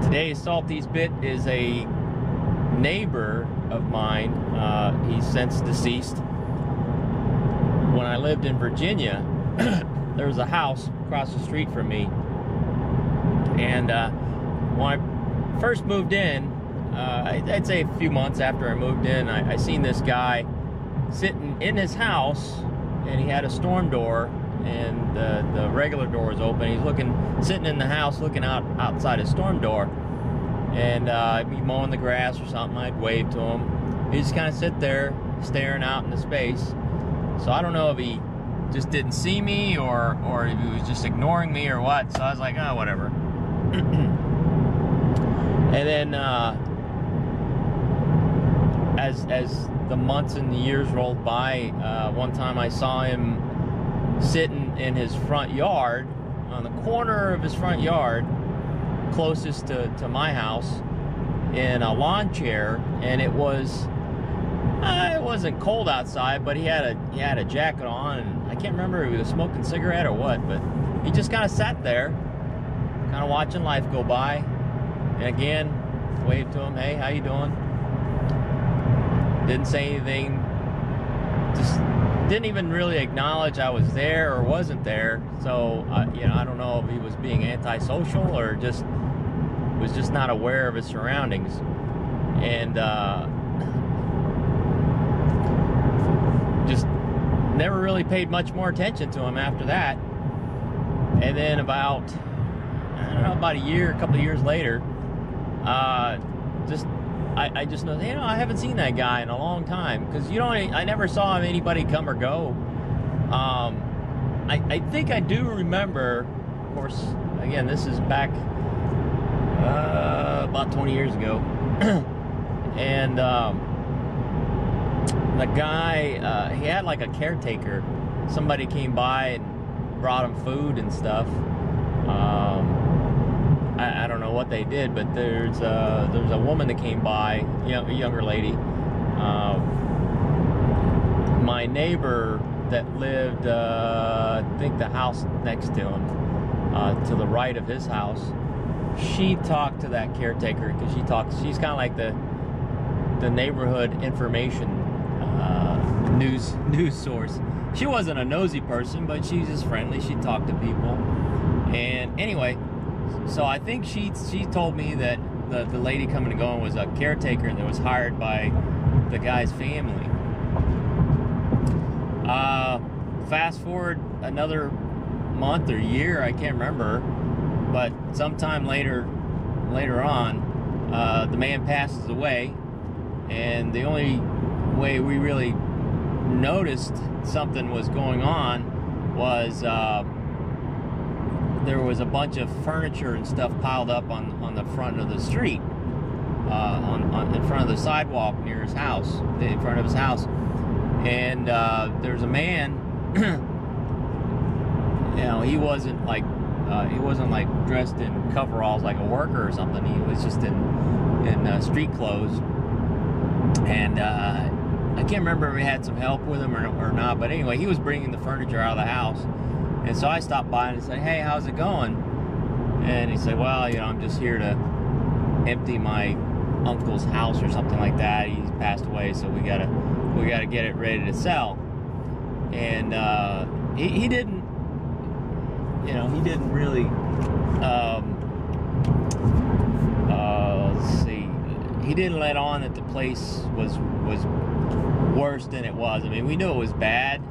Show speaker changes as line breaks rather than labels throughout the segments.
Today's Salty's Bit is a neighbor of mine. He's since deceased. When I lived in Virginia, there was a house across the street from me. And when I first moved in, I'd say a few months after I moved in, I seen this guy sitting in his house, and he had a storm door, and the regular door was open. He's sitting in the house looking outside his storm door, and I'd be mowing the grass or something. I'd wave to him. He'd just kind of sit there staring out into space. So I don't know if he just didn't see me or if he was just ignoring me or what. So I was like, oh, whatever. And then as the months and the years rolled by, one time I saw him sitting in his front yard, on the corner of his front yard, closest to my house, in a lawn chair, and it wasn't cold outside, but he had a jacket on, and I can't remember if he was smoking a cigarette or what, but he just kind of sat there, kind of watching life go by, and again, waved to him, hey, how you doing? Didn't say anything, just didn't even really acknowledge I was there or wasn't there. So I don't know if he was being antisocial or was just not aware of his surroundings. And just never really paid much more attention to him after that. And then about a couple of years later, I just know, I haven't seen that guy in a long time, because I never saw anybody come or go. I think I do remember, of course, again, this is back about 20 years ago, and the guy, he had like a caretaker. Somebody came by and brought him food and stuff. I don't know what they did, but there's a woman that came by, a younger lady. My neighbor that lived, I think the house next to him, to the right of his house, she talked to that caretaker, because she's kind of like the neighborhood information news source. She wasn't a nosy person, but she's just friendly. She talked to people. And anyway, so I think she told me that the lady coming and going was a caretaker that was hired by the guy's family. Fast forward another month or year, I can't remember, but sometime later on, the man passes away, and the only way we really noticed something was going on was there was a bunch of furniture and stuff piled up on the front of the street, in front of the sidewalk near his house, in front of his house. And there's a man, he wasn't like dressed in coveralls like a worker or something. He was just in street clothes. And I can't remember if we had some help with him or not, but anyway, he was bringing the furniture out of the house. And so I stopped by and said, hey, how's it going? And he said, well, I'm just here to empty my uncle's house or something like that. He's passed away, so we gotta get it ready to sell. And he didn't really, let's see, he didn't let on that the place was worse than it was. I mean, we knew it was bad.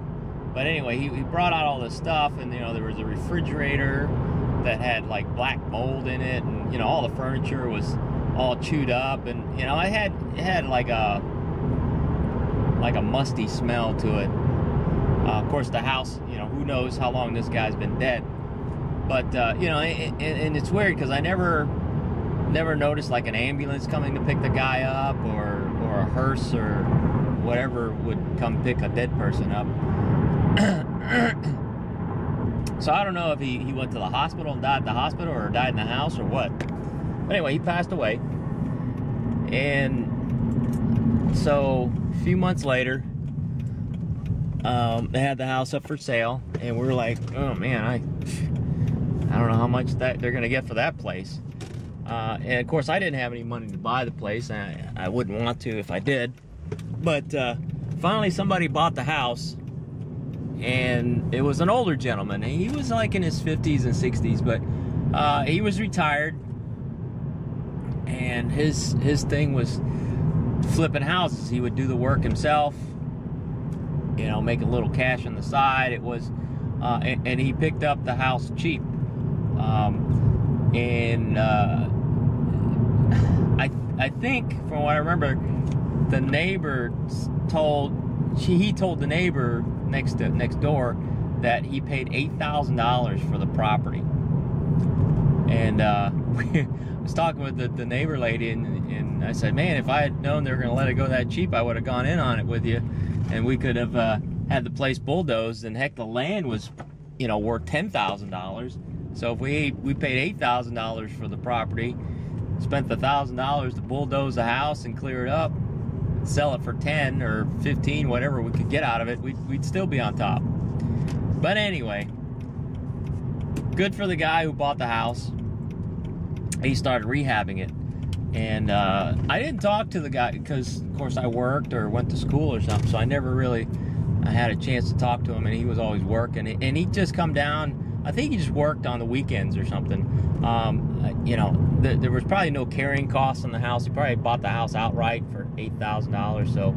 But anyway, he brought out all this stuff, and there was a refrigerator that had like black mold in it, and all the furniture was all chewed up, and it had like a musty smell to it. Of course, the house, who knows how long this guy's been dead. But and it's weird, because I never noticed like an ambulance coming to pick the guy up, or a hearse or whatever would come pick a dead person up. So I don't know if he went to the hospital and died at the hospital, or died in the house, or what. But anyway, he passed away. And so a few months later, they had the house up for sale, and we were like, oh man, I don't know how much that they're gonna get for that place. And of course, I didn't have any money to buy the place, and I wouldn't want to if I did. But finally, somebody bought the house, and it was an older gentleman. And he was like in his 50s and 60s, but he was retired, and his thing was flipping houses. He would do the work himself, you know, make a little cash on the side. It was, and he picked up the house cheap. I think, from what I remember, the neighbor he told the neighbor next door that he paid $8,000 for the property. And I was talking with the neighbor lady, and I said, man, if I had known they were going to let it go that cheap, I would have gone in on it with you, and we could have had the place bulldozed. And heck, the land was, you know, worth $10,000. So if we paid $8,000 for the property, spent the $1,000 to bulldoze the house and clear it up, sell it for 10 or 15, whatever we could get out of it, we'd still be on top. But anyway, good for the guy who bought the house. He started rehabbing it, and I didn't talk to the guy because, of course, I worked or went to school or something, so I never really had a chance to talk to him, and he was always working. And he'd just come down. I think he just worked on the weekends or something. You know, there was probably no carrying costs on the house. He probably bought the house outright for $8,000. So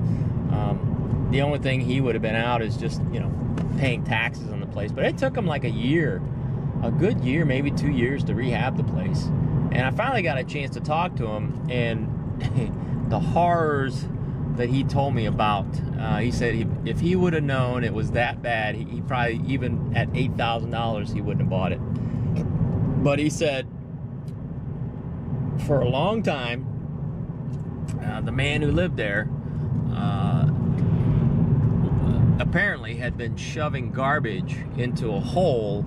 the only thing he would have been out is just, you know, paying taxes on the place. But it took him like a good year, maybe 2 years to rehab the place. And I finally got a chance to talk to him, and the horrors that he told me about. He said if he would have known it was that bad, he probably, even at $8,000, he wouldn't have bought it. But he said for a long time, the man who lived there apparently had been shoving garbage into a hole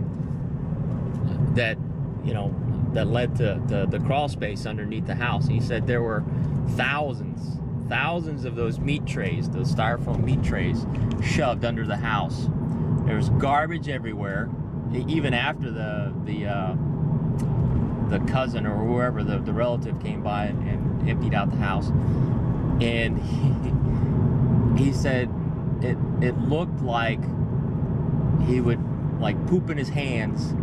that, you know, that led to the crawl space underneath the house. He said there were thousands of those meat trays, those styrofoam meat trays, shoved under the house. There was garbage everywhere, even after the cousin or whoever, the relative, came by and emptied out the house. And he said it looked like he would like poop in his hands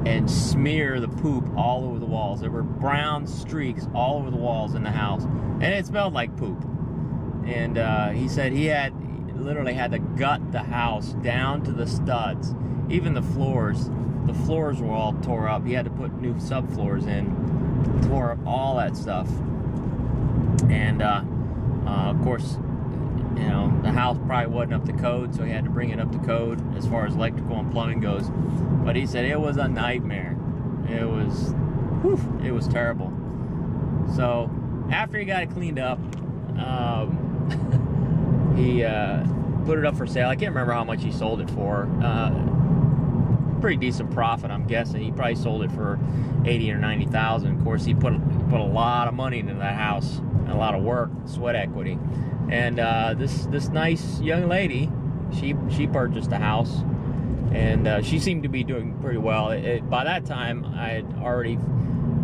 and smear the poop all over the walls. There were brown streaks all over the walls in the house, and it smelled like poop. And he said he literally had to gut the house down to the studs. Even the floors were all tore up. He had to put new subfloors in, tore up all that stuff. And of course, you know, the house probably wasn't up to code, so he had to bring it up to code as far as electrical and plumbing goes. But he said it was a nightmare. It was terrible. So after he got it cleaned up, he put it up for sale. I can't remember how much he sold it for. Pretty decent profit, I'm guessing. He probably sold it for $80,000 or $90,000. Of course, he put a lot of money into that house, and a lot of work, sweat equity. And this nice young lady, she purchased the house, and she seemed to be doing pretty well. By that time, I had already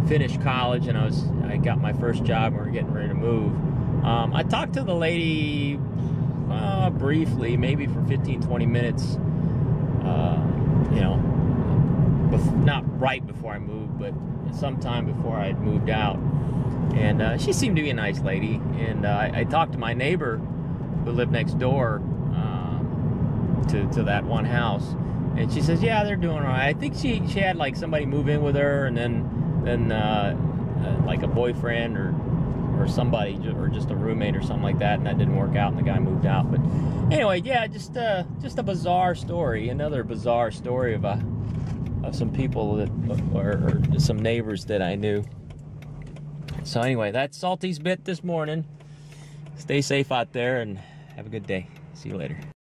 finished college, and I got my first job, and we were getting ready to move. I talked to the lady briefly, maybe for 15-20 minutes. You know, not right before I moved, but sometime before I had moved out. And she seemed to be a nice lady. And I talked to my neighbor who lived next door to that one house, and she says, yeah, they're doing all right. I think she had like somebody move in with her, and then like a boyfriend or somebody, or just a roommate or something like that, and that didn't work out, and the guy moved out. But anyway, yeah, just a bizarre story, another bizarre story of some people that, or some neighbors that I knew. So anyway, that's Salty's bit this morning. Stay safe out there and have a good day. See you later.